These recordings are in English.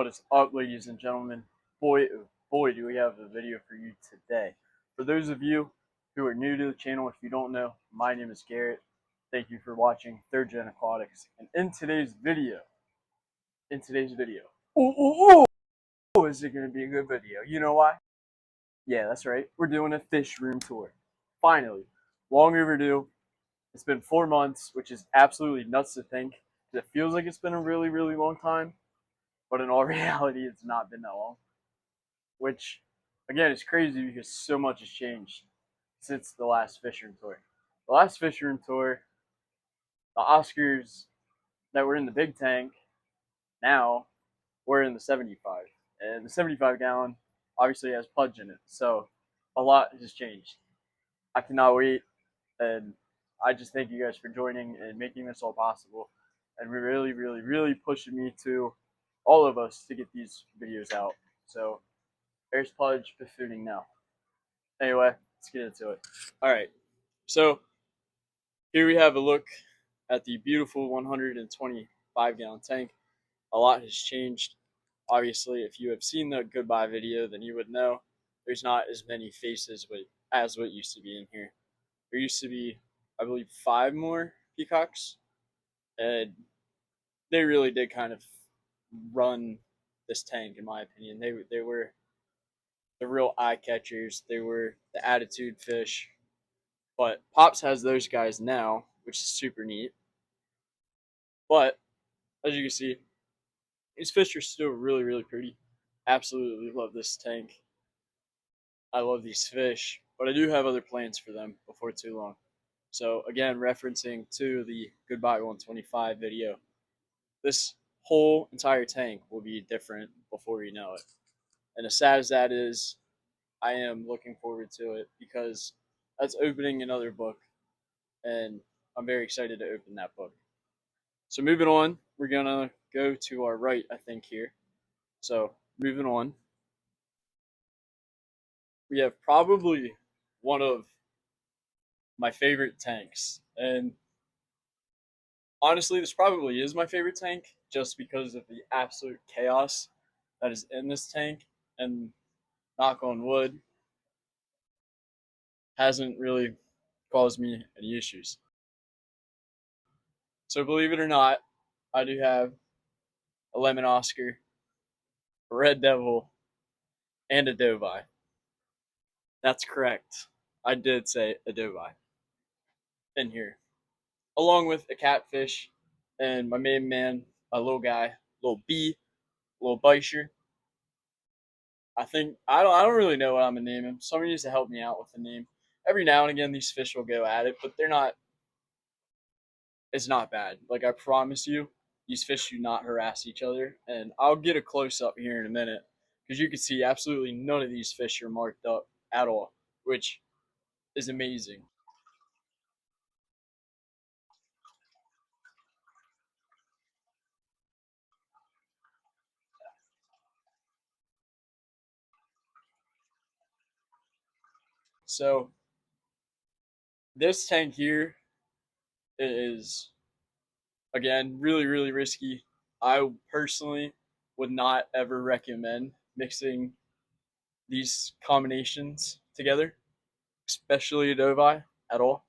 What is up, ladies and gentlemen? Boy, oh boy, do we have a video for you today. For those of you who are new to the channel, if you don't know, my name is Garrett. Thank you for watching Third Gen Aquatics. And in today's video, is it going to be a good video? You know why? Yeah, that's right. We're doing a fish room tour. Finally, long overdue. It's been 4 months, which is absolutely nuts to think. It feels like it's been a really, really long time, but in all reality, it's not been that long. Which, again, is crazy because so much has changed since the last fish room tour. The last fish room tour, the Oscars that were in the big tank, now we're in the 75. And the 75 gallon obviously has pudge in it. So a lot has changed. I cannot wait. And I just thank you guys for joining and making this all possible. And really, really, really pushing me to all of us to get these videos out. So there's Pudge buffooning now. Anyway, let's get into it. Alright, so here we have a look at the beautiful 125 gallon tank. A lot has changed. Obviously, if you have seen the goodbye video, then you would know there's not as many faces as what used to be in here. There used to be, I believe, 5 more Peacocks, and they really did kind of run this tank, in my opinion. They were the real eye catchers. They were the attitude fish. But Pops has those guys now, which is super neat. But as you can see, these fish are still really, really pretty. Absolutely love this tank. I love these fish, but I do have other plans for them before too long. So again, referencing to the Goodbye 125 video, this whole entire tank will be different before you know it. And as sad as that is, I am looking forward to it because that's opening another book, and I'm very excited to open that book. So moving on, we're gonna go to our right, I think, here. So moving on, we have probably one of my favorite tanks. And honestly, this probably is my favorite tank just because of the absolute chaos that is in this tank. And knock on wood, hasn't really caused me any issues. So believe it or not, I do have a lemon Oscar, a red devil, and a doveye. That's correct. I did say a doveye in here, along with a catfish and my main man, a little guy, little B, little Beischer. I don't really know what I'm gonna name him. Somebody needs to help me out with the name. Every now and again, these fish will go at it, but they're not. It's not bad. Like I promise you, these fish do not harass each other. And I'll get a close up here in a minute because you can see absolutely none of these fish are marked up at all, which is amazing. So this tank here is, again, really, really risky. I personally would not ever recommend mixing these combinations together, especially a doveye at all.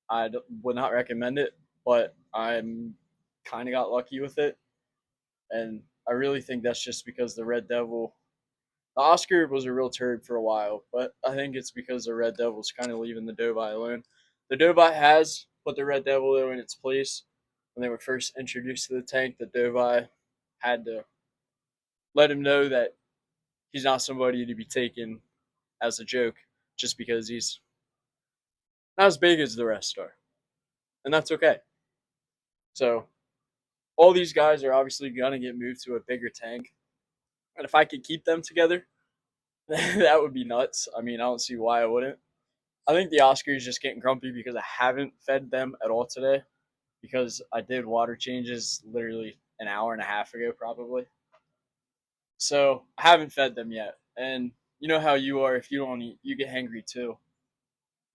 I would not recommend it, but I'm kind of got lucky with it, and I really think that's just because the Red Devil, the Oscar was a real turd for a while, but I think it's because the Red Devil's kind of leaving the doveye alone. The doveye has put the Red Devil though in its place. When they were first introduced to the tank, the doveye had to let him know that he's not somebody to be taken as a joke just because he's not as big as the rest are. And that's okay. So all these guys are obviously gonna get moved to a bigger tank. And if I could keep them together, that would be nuts. I mean, I don't see why I wouldn't. I think the Oscar is just getting grumpy because I haven't fed them at all today. Because I did water changes literally an hour and a half ago, probably. So I haven't fed them yet. And you know how you are, if you don't eat, you get hangry too.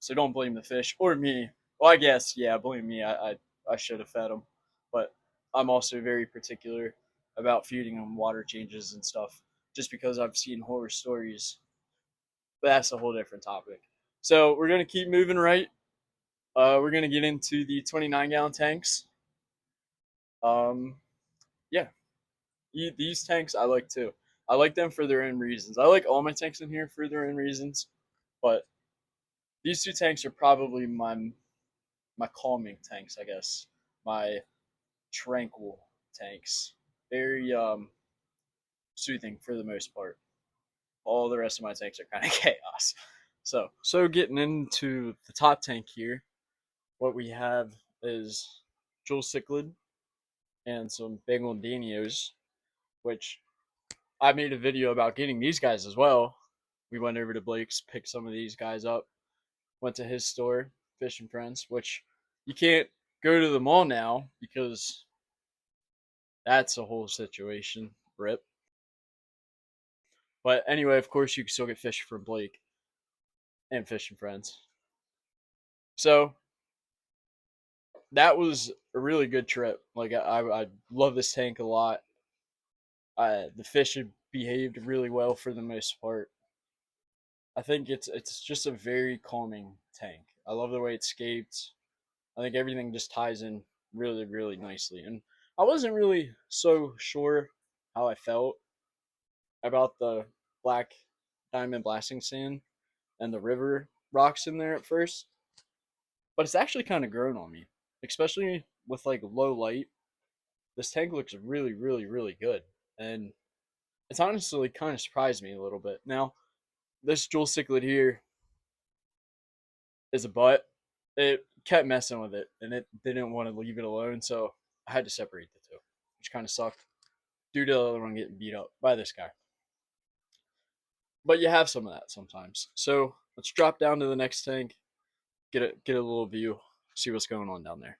So don't blame the fish or me. Well, I guess, yeah, blame me. I should have fed them. But I'm also very particular about feeding them water changes and stuff, just because I've seen horror stories. But that's a whole different topic. So we're gonna keep moving right. We're gonna get into the 29-gallon tanks. Um, yeah, these tanks I like too. I like them for their own reasons. I like all my tanks in here for their own reasons, but these two tanks are probably my calming tanks, I guess. My tranquil tanks. Very soothing for the most part. All the rest of my tanks are kind of chaos. So getting into the top tank here, what we have is Joel Cichlid and some Bangladanios, which I made a video about getting these guys as well. We went over to Blake's, picked some of these guys up, went to his store, Fish and Friends, which you can't go to the mall now because that's a whole situation. Rip. But anyway, of course, you can still get fish from Blake and Fish and Friends. So that was a really good trip. Like I love this tank a lot. The fish have behaved really well for the most part. I think it's just a very calming tank. I love the way it scaped. I think everything just ties in really, really nicely. And I wasn't really so sure how I felt about the black diamond blasting sand and the river rocks in there at first, but it's actually kind of grown on me, especially with like low light. This tank looks really, really, really good, and it's honestly kind of surprised me a little bit. Now, this jewel cichlid here is a butt. It kept messing with it, and it didn't want to leave it alone, so I had to separate the two, which kind of sucked due to the other one getting beat up by this guy. But you have some of that sometimes. So let's drop down to the next tank, get a little view, see what's going on down there.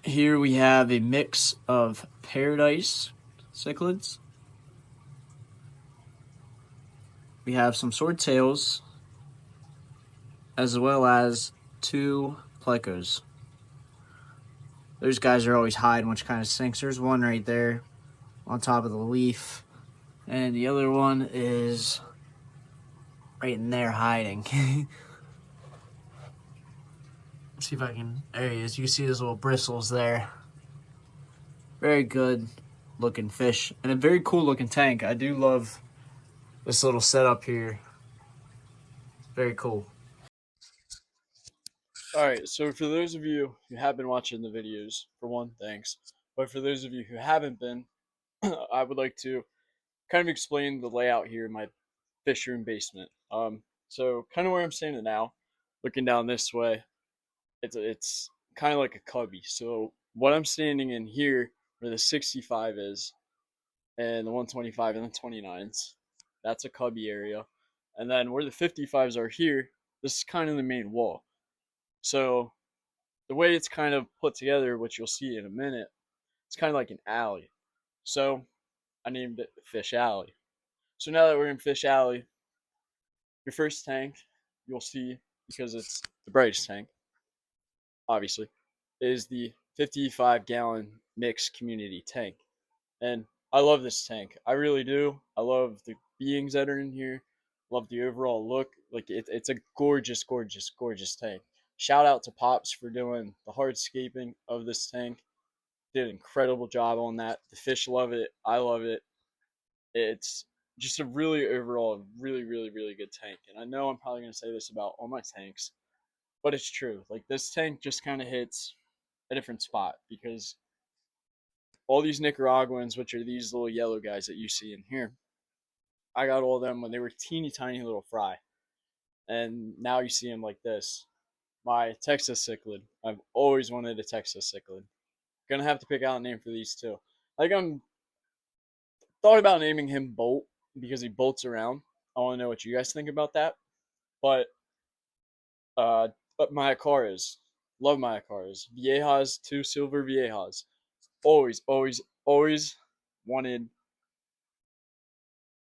Here we have a mix of paradise cichlids. We have some swordtails, as well as two plecos. Those guys are always hiding, which kind of stinks. There's one right there on top of the leaf, and the other one is right in there hiding. Let's see if I can. There he is. You can see his little bristles there. Very good looking fish, and a very cool looking tank. I do love this little setup here. Very cool. Alright, so for those of you who have been watching the videos, for one, thanks. But for those of you who haven't been, I would like to kind of explain the layout here in my fish room basement. So kind of where I'm standing now, looking down this way, it's kind of like a cubby. So what I'm standing in here, where the 65 is, and the 125 and the 29s, that's a cubby area. And then where the 55s are here, this is kind of the main wall. So the way it's kind of put together, which you'll see in a minute, it's kind of like an alley. So I named it Fish Alley. So now that we're in Fish Alley, your first tank, you'll see, because it's the brightest tank, obviously, is the 55-gallon mixed community tank. And I love this tank. I really do. I love the beings that are in here. Love the overall look. Like it's a gorgeous, gorgeous, gorgeous tank. Shout out to Pops for doing the hardscaping of this tank. Did an incredible job on that. The fish love it. I love it. It's just a really overall really, really, really good tank. And I know I'm probably gonna say this about all my tanks, but it's true. Like this tank just kind of hits a different spot because all these Nicaraguans, which are these little yellow guys that you see in here, I got all of them when they were teeny tiny little fry. And now you see them like this. My Texas cichlid. I've always wanted a Texas cichlid. Gonna have to pick out a name for these two. Like I'm thought about naming him Bolt because he bolts around. I want to know what you guys think about that. But uh, but Mayacaras, love Mayacaras. Viejas, two silver Viejas. Always, always, always wanted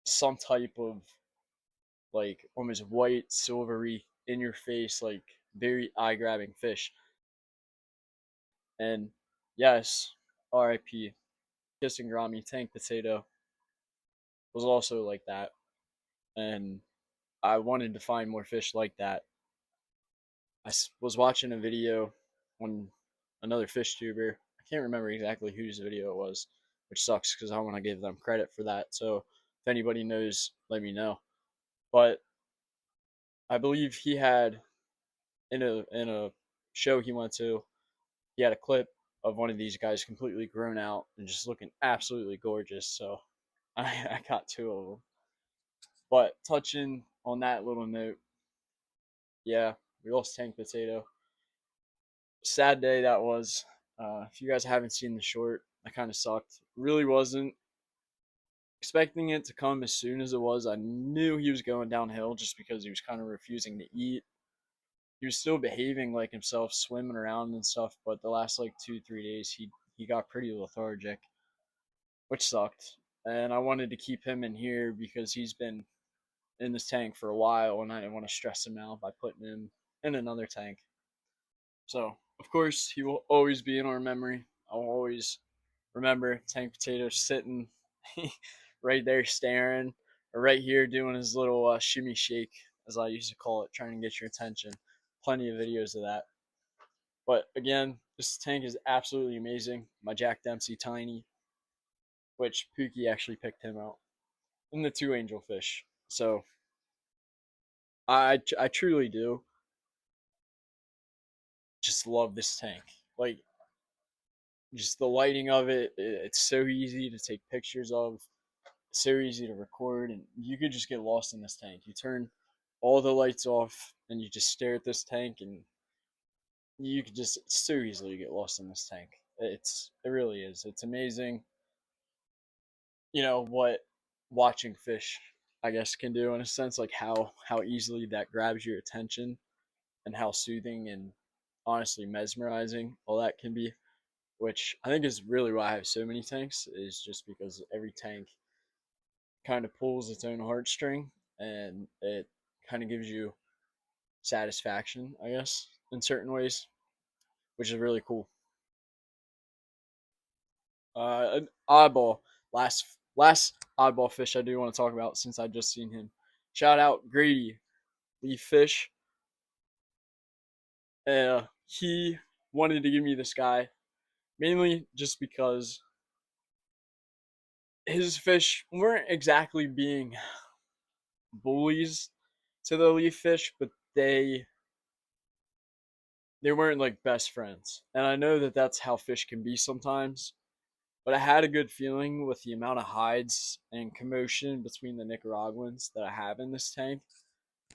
some type of like almost white, silvery, in your face, like very eye grabbing fish. And yes, RIP kissing Grammy tank potato was also like that, and I wanted to find more fish like that. Was watching a video on another fish tuber. I can't remember exactly whose video it was, which sucks because I want to give them credit for that. So if anybody knows, let me know. But I believe he had in a show he went to, he had a clip of one of these guys completely grown out and just looking absolutely gorgeous. So I got two of them. But touching on that little note, yeah, we lost Tank Potato. Sad day that was. If you guys haven't seen the short, that kind of sucked. Really wasn't expecting it to come as soon as it was. I knew he was going downhill just because he was kind of refusing to eat. He was still behaving like himself, swimming around and stuff, but the last like 2 3 days he got pretty lethargic, which sucked. And I wanted to keep him in here because he's been in this tank for a while, and I didn't want to stress him out by putting him in another tank. So, of course, he will always be in our memory. I'll always remember Tank Potato sitting right there staring, or right here doing his little shimmy shake, as I used to call it, trying to get your attention. Plenty of videos of that. But again, this tank is absolutely amazing. My Jack Dempsey Tiny, which Pookie actually picked him out, and the two angelfish. So I truly do just love this tank. Like, just the lighting of it, it's so easy to take pictures of, so easy to record, and you could just get lost in this tank. You turn all the lights off and you just stare at this tank, and you could just so easily get lost in this tank. It really is. It's amazing, what watching fish, I guess, can do in a sense, like how easily that grabs your attention, and how soothing and honestly mesmerizing all that can be, which I think is really why I have so many tanks, is just because every tank kind of pulls its own heartstring, and it kind of gives you satisfaction, I guess, in certain ways, which is really cool. An oddball, last oddball fish I do want to talk about since I just seen him. Shout out Grady, Leaf Fish. He wanted to give me this guy mainly just because his fish weren't exactly being bullies to the leaf fish, but they weren't like best friends. And I know that that's how fish can be sometimes, but I had a good feeling with the amount of hides and commotion between the Nicaraguans that I have in this tank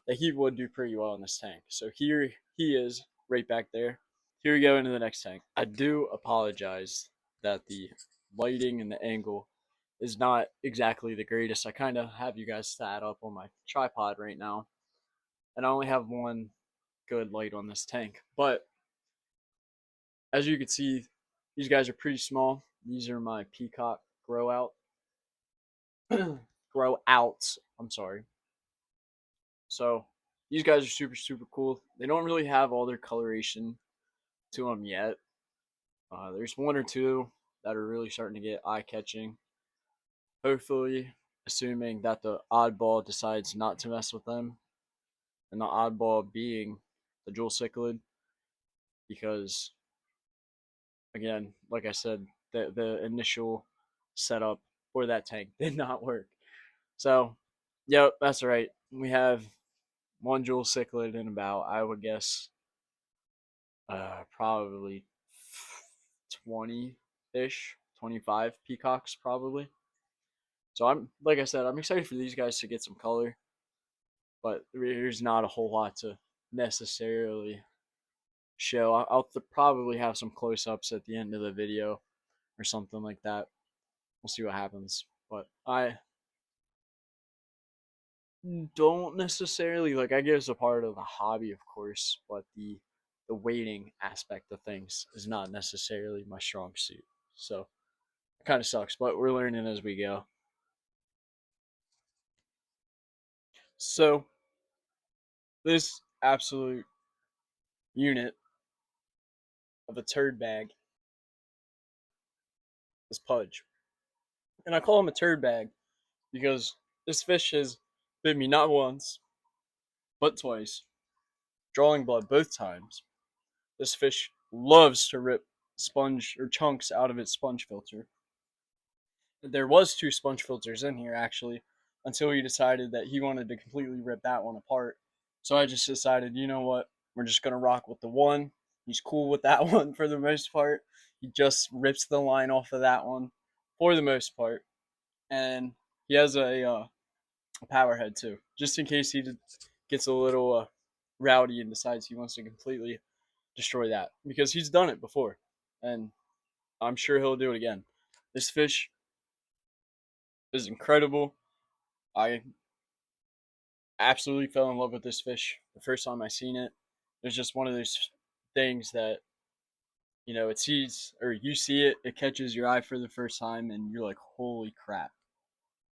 that he would do pretty well in this tank. So here he is, right back there. Here we go into the next tank. I do apologize that the lighting and the angle is not exactly the greatest. I kind of have you guys sat up on my tripod right now, and I only have one good light on this tank. But as you can see, these guys are pretty small. These are my Peacock grow outs. I'm sorry. So these guys are super super cool. They don't really have all their coloration to them yet. There's one or two that are really starting to get eye catching. Hopefully, assuming that the oddball decides not to mess with them, and the oddball being the jewel cichlid, because again, like I said, the initial setup for that tank did not work. So, yep, that's right. We have one jewel cichlid in about, I would guess, probably 20 ish, 25 peacocks probably. So I'm, like I said, I'm excited for these guys to get some color, but there's not a whole lot to necessarily show. I'll probably have some close ups at the end of the video or something like that. We'll see what happens. But I don't necessarily like, I guess, a part of the hobby, of course, but the waiting aspect of things is not necessarily my strong suit. So it kind of sucks, but we're learning as we go. So this absolute unit of a turd bag is Pudge. And I call him a turd bag because this fish has bit me not once, but twice, drawing blood both times. This fish loves to rip sponge or chunks out of its sponge filter. There was two sponge filters in here actually, until he decided that he wanted to completely rip that one apart. So I just decided, you know what, we're just gonna rock with the one. He's cool with that one for the most part. He just rips the line off of that one for the most part, and he has a power head too, just in case he gets a little rowdy and decides he wants to completely destroy that, because he's done it before, and I'm sure he'll do it again. This fish is incredible. I absolutely fell in love with this fish the first time I seen it. It's just one of those things that, you know, it sees, or you see it, it catches your eye for the first time, and you're like, holy crap.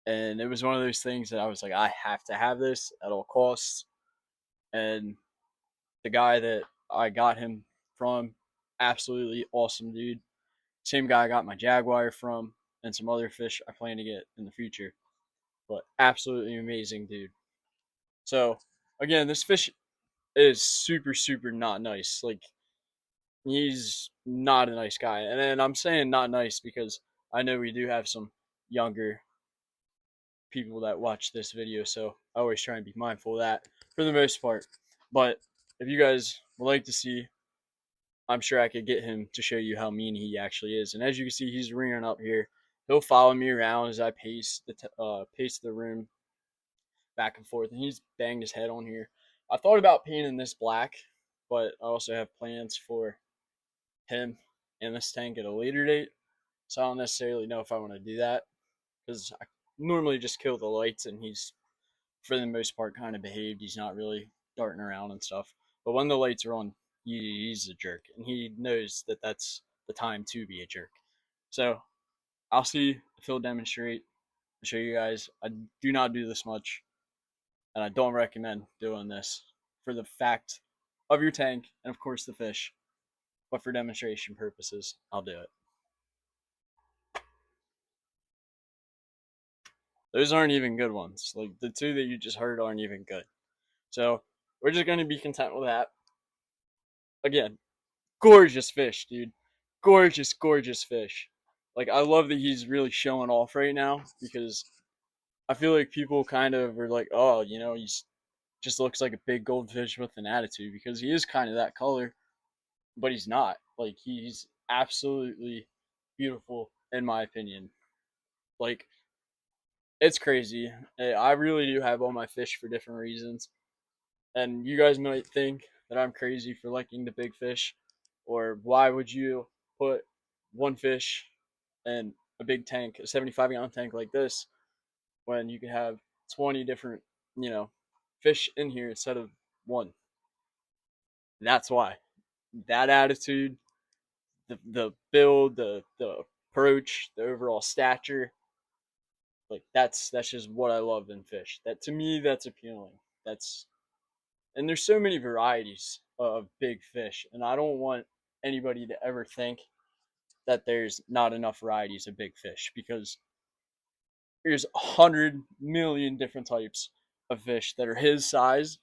And it was one of those things that I was like, I have to have this at all costs. And the guy that I got him from, absolutely awesome dude. Same guy I got my Jaguar from, and some other fish I plan to get in the future. But absolutely amazing dude. So again, this fish is super, super not nice. Like, he's not a nice guy. And then I'm saying not nice because I know we do have some younger people that watch this video, so I always try and be mindful of that for the most part. But if you guys would like to see, I'm sure I could get him to show you how mean he actually is. And as you can see, he's rearing up here. He'll follow me around as I pace the room back and forth, and he's banged his head on here. I thought about painting this black, but I also have plans for him and this tank at a later date, so I don't necessarily know if I want to do that, because I normally just kill the lights, and he's, for the most part, kind of behaved. He's not really darting around and stuff. But when the lights are on, he's a jerk, and he knows that that's the time to be a jerk. So I'll see if he'll demonstrate and show you guys. I do not do this much, and I don't recommend doing this for the fact of your tank and, of course, the fish. But for demonstration purposes, I'll do it. Those aren't even good ones. Like, the two that you just heard aren't even good. So we're just going to be content with that. Again, gorgeous fish, dude. Gorgeous, gorgeous fish. Like, I love that he's really showing off right now, because I feel like people kind of are like, oh, you know, he's just looks like a big goldfish with an attitude, because he is kind of that color, but he's not. Like, he's absolutely beautiful in my opinion. Like, it's crazy. I really do have all my fish for different reasons, and you guys might think that I'm crazy for liking the big fish, or why would you put one fish in a big tank, a 75-gallon tank like this, when you can have 20 different, you know, fish in here instead of one? That's why. That attitude, the build, the approach, the overall stature, like, that's just what I love in fish. That, to me, that's appealing. That's And there's so many varieties of big fish, and I don't want anybody to ever think that there's not enough varieties of big fish, because there's 100 million different types of fish that are his size,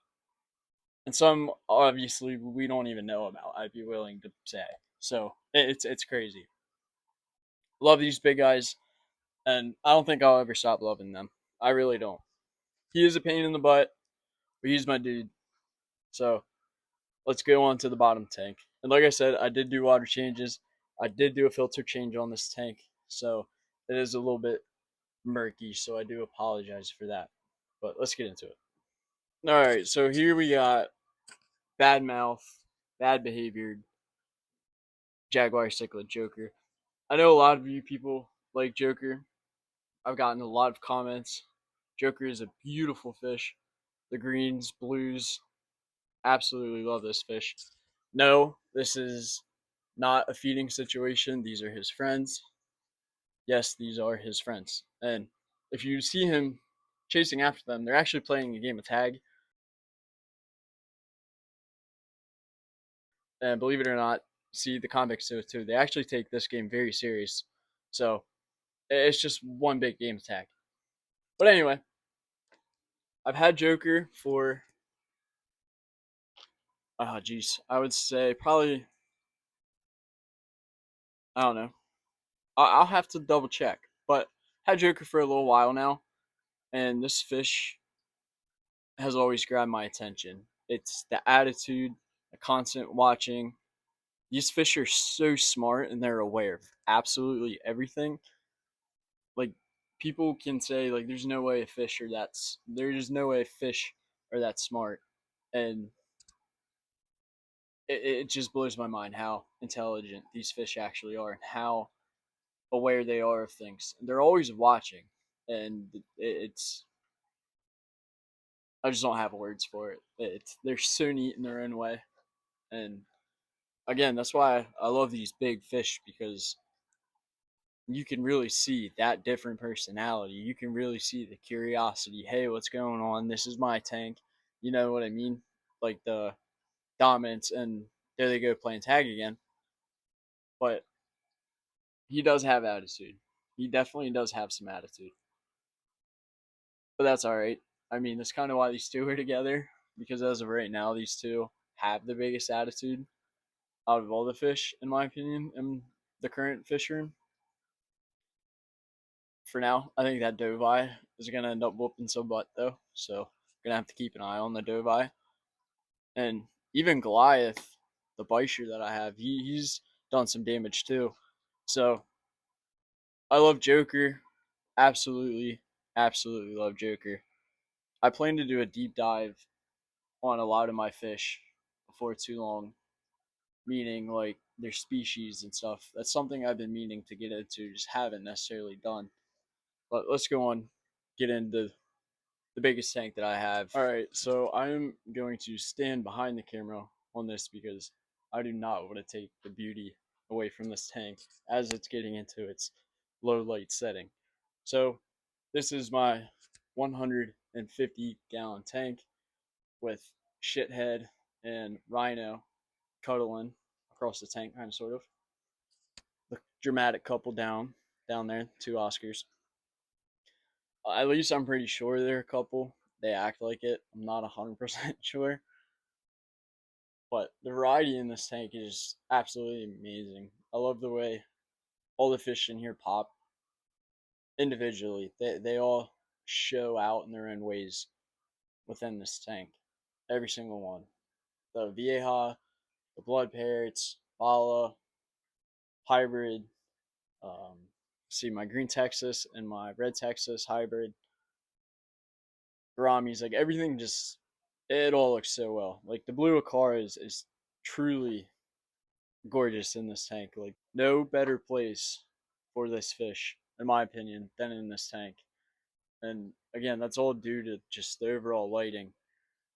and some obviously we don't even know about, I'd be willing to say. So it's crazy. Love these big guys, and I don't think I'll ever stop loving them. I really don't. He is a pain in the butt, but he's my dude. So let's go on to the bottom tank. And like I said, I did do water changes. I did do a filter change on this tank, so it is a little bit murky, so I do apologize for that. But let's get into it. All right, so here we got bad mouth, bad behaviored Jaguar cichlid Joker. I know a lot of you people like Joker. I've gotten a lot of comments. Joker is a beautiful fish. The greens, blues, absolutely love this fish. No, this is not a feeding situation. These are his friends. Yes, these are his friends. And if you see him chasing after them, they're actually playing a game of tag. And believe it or not, see the comics too. They actually take this game very serious. So It's just one big game attack. But anyway, I've had Joker for I would say probably I don't know. I'll have to double check, but had Joker for a little while now, and this fish has always grabbed my attention. It's the attitude, the constant watching. These fish are so smart and they're aware of absolutely everything. Like people can say like there's no way fish are that smart, and it just blows my mind how intelligent these fish actually are and how aware they are of things. They're always watching, and it's I just don't have words for it. They're so neat in their own way, and again, that's why I love these big fish because you can really see that different personality. You can really see the curiosity. Hey, what's going on? This is my tank. You know what I mean? Like the dominance, and there they go playing tag again. But he does have attitude. He definitely does have some attitude. But that's all right. I mean, that's kind of why these two are together because as of right now, these two have the biggest attitude out of all the fish, in my opinion, in the current fish room. For now, I think that Dovi is gonna end up whooping some butt though, so gonna have to keep an eye on the Dovi. And even Goliath, the Bisher that I have, he's done some damage too. So I love Joker, absolutely, absolutely love Joker. I plan to do a deep dive on a lot of my fish before too long, meaning like their species and stuff. That's something I've been meaning to get into, just haven't necessarily done. But let's go on, get into the biggest tank that I have. All right, so I'm going to stand behind the camera on this because I do not want to take the beauty away from this tank as it's getting into its low light setting. So this is my 150 gallon tank with Shithead and Rhino cuddling across the tank, kind of sort of. The dramatic couple down there, two Oscars. At least I'm pretty sure they're a couple. They act like it. I'm not 100% sure. But the variety in this tank is absolutely amazing. I love the way all the fish in here pop individually. They all show out in their own ways within this tank. Every single one. The Vieja, the Blood Parrots, Bala, Hybrid, see my Green Texas and my Red Texas Hybrid, Garamis, like everything just it all looks so well. Like the blue Akara is truly gorgeous in this tank. Like no better place for this fish, in my opinion, than in this tank. And again, that's all due to just the overall lighting.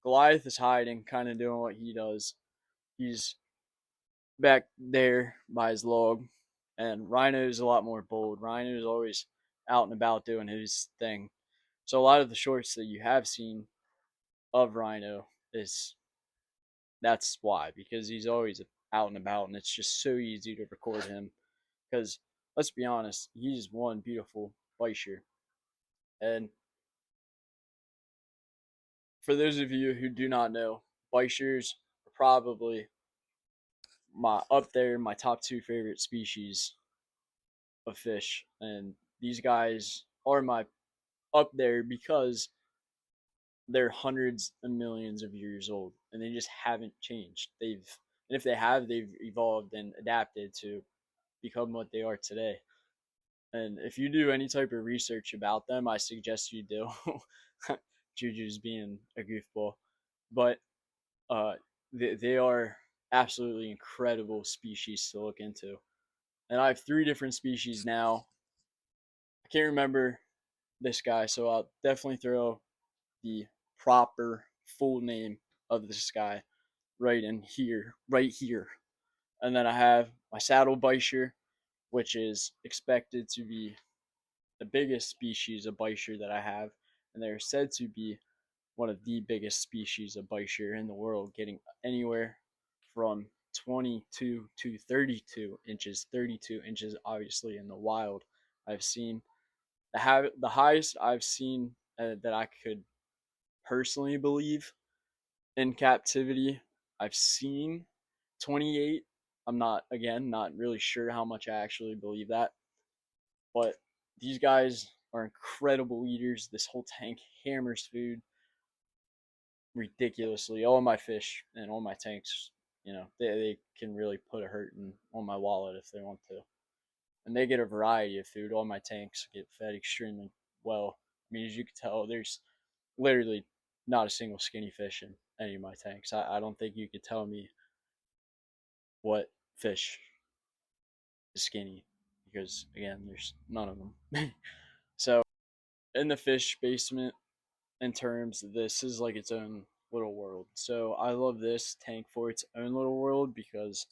Goliath is hiding, kind of doing what he does. He's back there by his log, and Rhino's a lot more bold. Rhino's always out and about doing his thing. So a lot of the shorts that you have seen of Rhino is that's why because he's always out and about, and it's just so easy to record him. Because let's be honest, he's one beautiful Bisher. And for those of you who do not know, Bishers are probably my top two favorite species of fish, and these guys are my up there because they're hundreds of millions of years old, and they just haven't changed. And if they have, they've evolved and adapted to become what they are today. And if you do any type of research about them, I suggest you do. Juju's being a goofball, but uh, they are absolutely incredible species to look into. And I have three different species now. I can't remember this guy, so I'll definitely throw the proper full name of this guy right here. And then I have my saddle bisher, which is expected to be the biggest species of bisher that I have, and they're said to be one of the biggest species of bisher in the world, getting anywhere from 22 to 32 inches. 32 inches, obviously, in the wild. I've seen. The highest I've seen that I could personally believe in captivity, I've seen 28. I'm not really sure how much I actually believe that, but these guys are incredible eaters. This whole tank hammers food ridiculously. All my fish and all my tanks, they can really put a hurt on my wallet if they want to. And they get a variety of food. All my tanks get fed extremely well. I mean, as you can tell, there's literally not a single skinny fish in any of my tanks. I don't think you could tell me what fish is skinny because, again, there's none of them. So, in the fish basement, in terms, this is like its own little world. So, I love this tank for its own little world because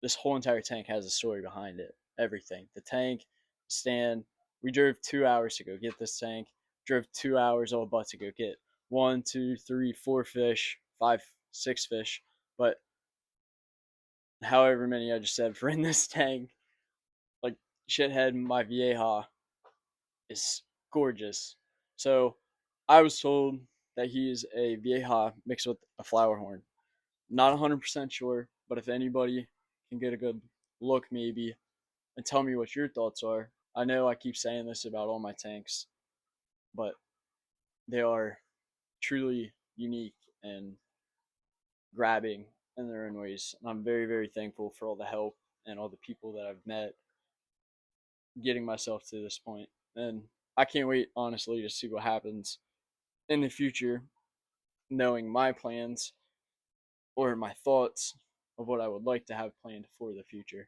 this whole entire tank has a story behind it. Everything. The tank, stand. We drove 2 hours to go get this tank. Drove 2 hours all but to go get one, two, three, four fish, five, six fish. But however many I just said for in this tank, like shithead, my vieja is gorgeous. So I was told that he is a vieja mixed with a flower horn. Not 100% sure, but if anybody can get a good look, maybe, and tell me what your thoughts are. I know I keep saying this about all my tanks, but they are truly unique and grabbing in their own ways. And I'm very, very thankful for all the help and all the people that I've met getting myself to this point. And I can't wait, honestly, to see what happens in the future, knowing my plans or my thoughts of what I would like to have planned for the future.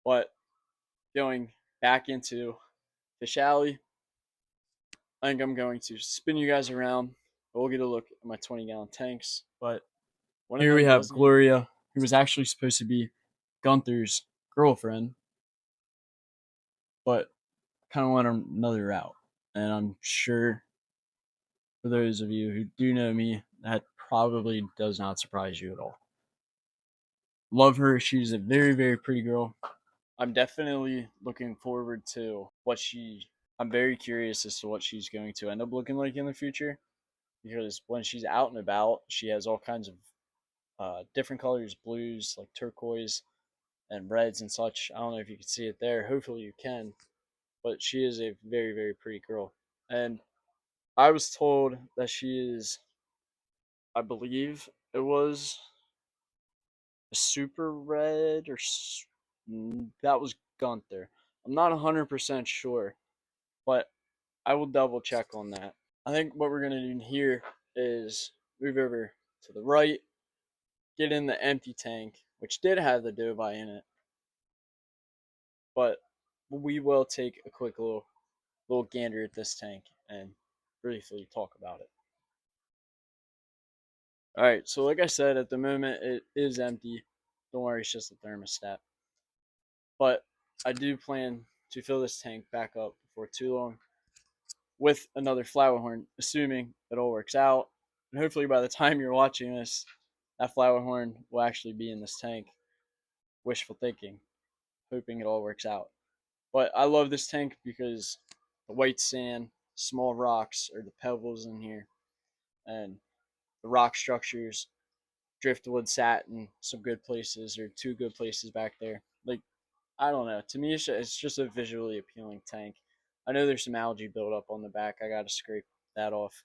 But going back into Fish Alley, I think I'm going to spin you guys around. We'll get a look at my 20-gallon tanks. But here we have Gloria, who was actually supposed to be Gunther's girlfriend, but kind of went another route. And I'm sure for those of you who do know me, that probably does not surprise you at all. Love her. She's a very, very pretty girl. I'm definitely looking forward to I'm very curious as to what she's going to end up looking like in the future. Because when she's out and about, she has all kinds of different colors, blues, like turquoise, and reds and such. I don't know if you can see it there. Hopefully you can. But she is a very, very pretty girl. And I was told that she is, I believe it was a super red that was Gunther. I'm not 100% sure, but I will double check on that. I think what we're going to do here is move over to the right, get in the empty tank, which did have the Dovi in it, but we will take a quick little gander at this tank and briefly talk about it. All right, so like I said, at the moment it is empty. Don't worry, it's just a thermostat. But I do plan to fill this tank back up before too long with another flower horn, assuming it all works out. And hopefully by the time you're watching this, that flower horn will actually be in this tank. Wishful thinking, hoping it all works out. But I love this tank because the white sand, small rocks, or the pebbles in here, and the rock structures, driftwood sat in some good places, or two good places back there. Like, I don't know. To me, it's just a visually appealing tank. I know there's some algae buildup on the back. I got to scrape that off.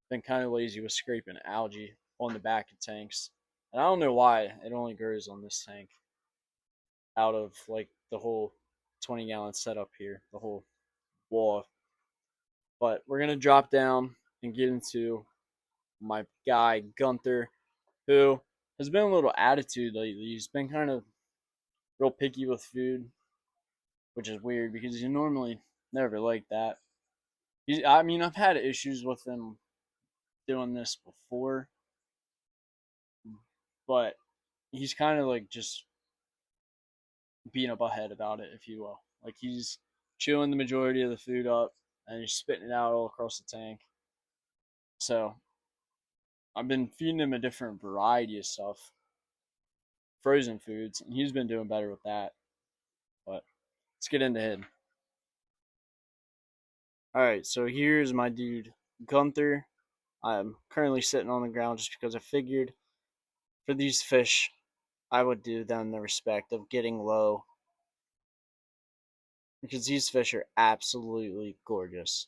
Been kind of lazy with scraping algae on the back of tanks. And I don't know why it only grows on this tank out of like the whole 20-gallon setup here, the whole wall. But we're going to drop down and get into my guy, Gunther, who has been a little attitude lately. He's been kind of real picky with food, which is weird because he's normally never like that. I mean, I've had issues with him doing this before, but he's kind of like just being a butthead about it, if you will. Like he's chewing the majority of the food up and he's spitting it out all across the tank. So I've been feeding him a different variety of stuff, frozen foods, and he's been doing better with that. But let's get into him. All right, so here's my dude Gunther. I'm currently sitting on the ground just because I figured for these fish, I would do them the respect of getting low because these fish are absolutely gorgeous.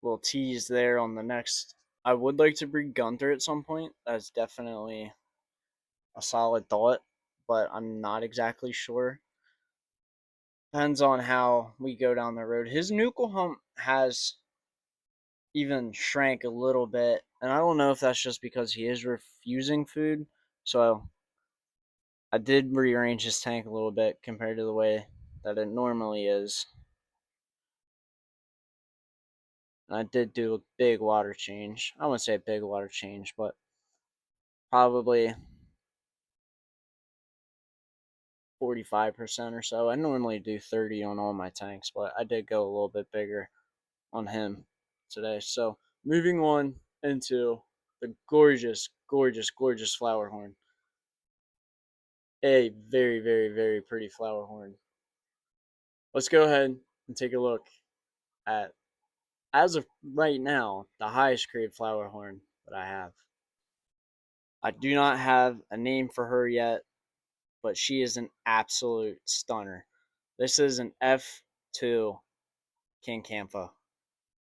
Little tease there on the next. I would like to breed Gunther at some point. That's definitely a solid thought, but I'm not exactly sure. Depends on how we go down the road. His nuchal hump has even shrank a little bit, and I don't know if that's just because he is refusing food. So I did rearrange his tank a little bit compared to the way that it normally is. And I did do a big water change. I wouldn't say a big water change, but probably 45% or so. I normally do 30 on all my tanks, but I did go a little bit bigger on him today. So moving on into the gorgeous, gorgeous, gorgeous flower horn. A very, very, very pretty flower horn. Let's go ahead and take a look at, as of right now, the highest grade flower horn that I have. I do not have a name for her yet, but she is an absolute stunner. This is an F2 King Kampha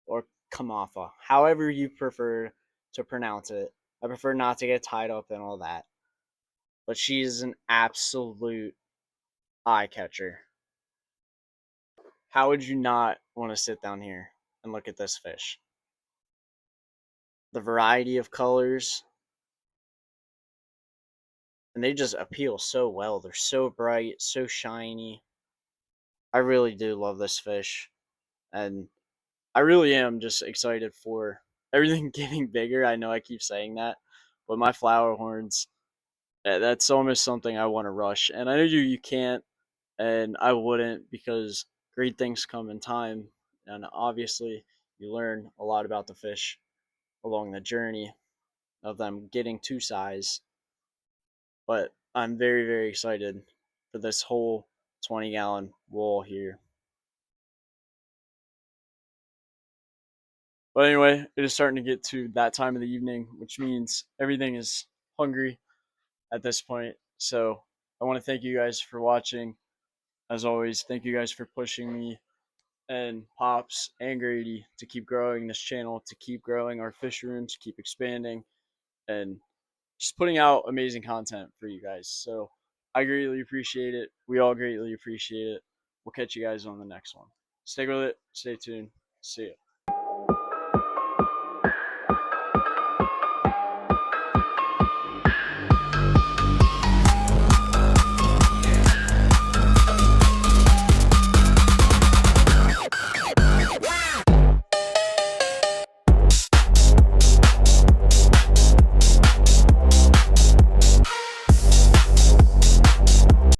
or Kamafa, however you prefer to pronounce it. I prefer not to get tied up in all that. But she is an absolute eye catcher. How would you not want to sit down here and look at this fish? The variety of colors, and they just appeal so well. They're so bright, so shiny. I really do love this fish, and I really am just excited for everything getting bigger. I know I keep saying that, but my flower horns, that's almost something I want to rush. And I know you can't, and I wouldn't, because great things come in time, and obviously you learn a lot about the fish along the journey of them getting to size. But I'm very, very excited for this whole 20-gallon wall here. But anyway, it is starting to get to that time of the evening, which means everything is hungry at this point. So I want to thank you guys for watching. As always, thank you guys for pushing me and Pops and Grady to keep growing this channel, to keep growing our fish rooms, to keep expanding, and just putting out amazing content for you guys. So I greatly appreciate it. We all greatly appreciate it. We'll catch you guys on the next one. Stay with it. Stay tuned. See ya.